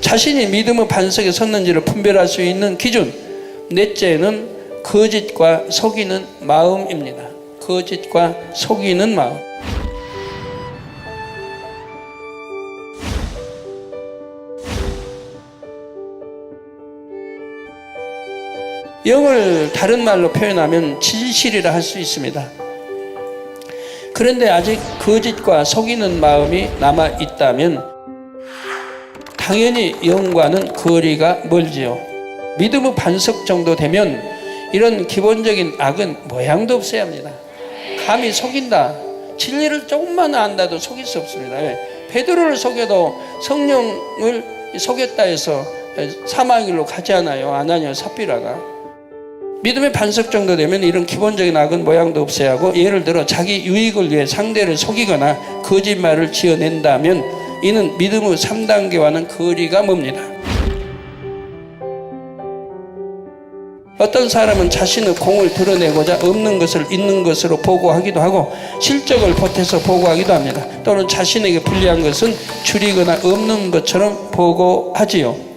자신이 믿음의 반석에 섰는지를 분별할 수 있는 기준, 넷째는 거짓과 속이는 마음입니다. 거짓과 속이는 마음. 영을 다른 말로 표현하면 진실이라 할 수 있습니다. 그런데 아직 거짓과 속이는 마음이 남아 있다면 당연히 영과는 거리가 멀지요. 믿음의 반석 정도 되면 이런 기본적인 악은 모양도 없어야 합니다. 감히 속인다. 진리를 조금만 안다도 속일 수 없습니다. 베드로를 속여도 성령을 속였다 해서 사망의 길로 가지 않아요. 아나니아 삽비라가. 믿음의 반석 정도 되면 이런 기본적인 악은 모양도 없어야 하고, 예를 들어 자기 유익을 위해 상대를 속이거나 거짓말을 지어낸다면 이는 믿음의 3단계와는 거리가 멉니다. 어떤 사람은 자신의 공을 드러내고자 없는 것을 있는 것으로 보고하기도 하고 실적을 보태서 보고하기도 합니다. 또는 자신에게 불리한 것은 줄이거나 없는 것처럼 보고하지요.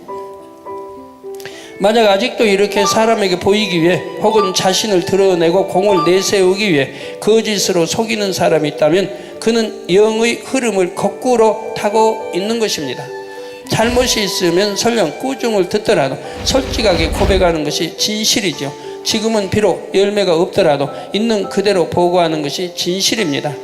만약 아직도 이렇게 사람에게 보이기 위해 혹은 자신을 드러내고 공을 내세우기 위해 거짓으로 속이는 사람이 있다면 그는 영의 흐름을 거꾸로 타고 있는 것입니다. 잘못이 있으면 설령 꾸중을 듣더라도 솔직하게 고백하는 것이 진실이죠. 지금은 비록 열매가 없더라도 있는 그대로 보고하는 것이 진실입니다.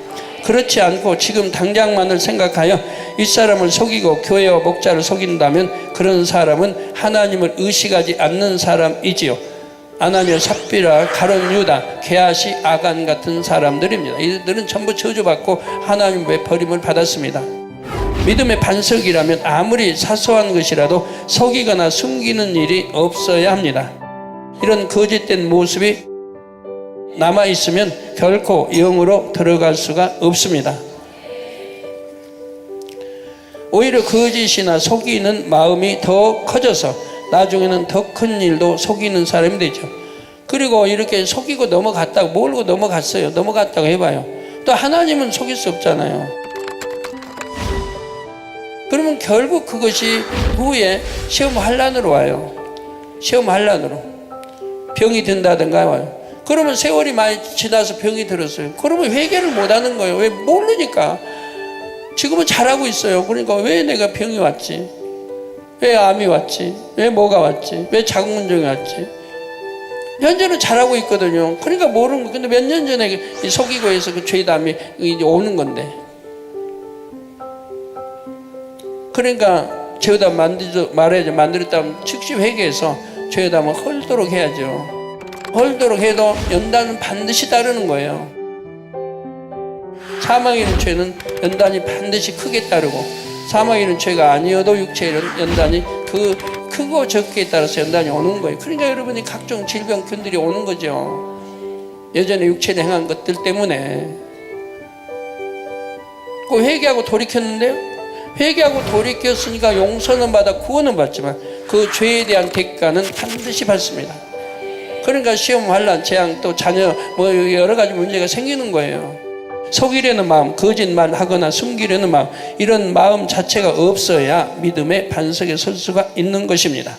그렇지 않고 지금 당장만을 생각하여 윗사람을 속이고 교회와 목자를 속인다면 그런 사람은 하나님을 의식하지 않는 사람이지요. 아나니아 삽비라, 가룟 유다, 게하시, 아간 같은 사람들입니다. 이들은 전부 저주받고 하나님의 버림을 받았습니다. 믿음의 반석이라면 아무리 사소한 것이라도 속이거나 숨기는 일이 없어야 합니다. 이런 거짓된 모습이 남아있으면 결코 영으로 들어갈 수가 없습니다. 오히려 거짓이나 속이는 마음이 더 커져서 나중에는 더 큰 일도 속이는 사람이 되죠. 그리고 이렇게 속이고 넘어갔다고, 모르고 넘어갔어요. 넘어갔다고 해봐요. 또 하나님은 속일 수 없잖아요. 그러면 결국 그것이 후에 시험 환란으로 와요. 시험 환란으로. 병이 든다든가 와요. 그러면 세월이 많이 지나서 병이 들었어요. 그러면 회개를 못하는 거예요. 왜? 모르니까. 지금은 잘하고 있어요. 그러니까 왜 내가 병이 왔지? 왜 암이 왔지? 왜 뭐가 왔지? 왜 자궁문종이 왔지? 현재는 잘하고 있거든요. 그러니까 모르는 거. 근데 몇 년 전에 속이고 해서 그 죄담이 이제 오는 건데. 그러니까 죄담 말해야죠. 만들었다면 즉시 회개해서 죄담을 헐도록 해야죠. 헐도록 해도 연단은 반드시 따르는 거예요. 사망에 이른 죄는 연단이 반드시 크게 따르고, 사망에 이른 죄가 아니어도 육체에 이른 연단이 그 크고 적기에 따라서 연단이 오는 거예요. 그러니까 여러분이 각종 질병균들이 오는 거죠. 예전에 육체에 행한 것들 때문에. 그 회개하고 돌이켰는데요. 회개하고 돌이켰으니까 용서는 받아 구원은 받지만 그 죄에 대한 대가는 반드시 받습니다. 그러니까 시험, 환란, 재앙, 또 자녀 뭐 여러 가지 문제가 생기는 거예요. 속이려는 마음, 거짓말 하거나 숨기려는 마음, 이런 마음 자체가 없어야 믿음의 반석에 설 수가 있는 것입니다.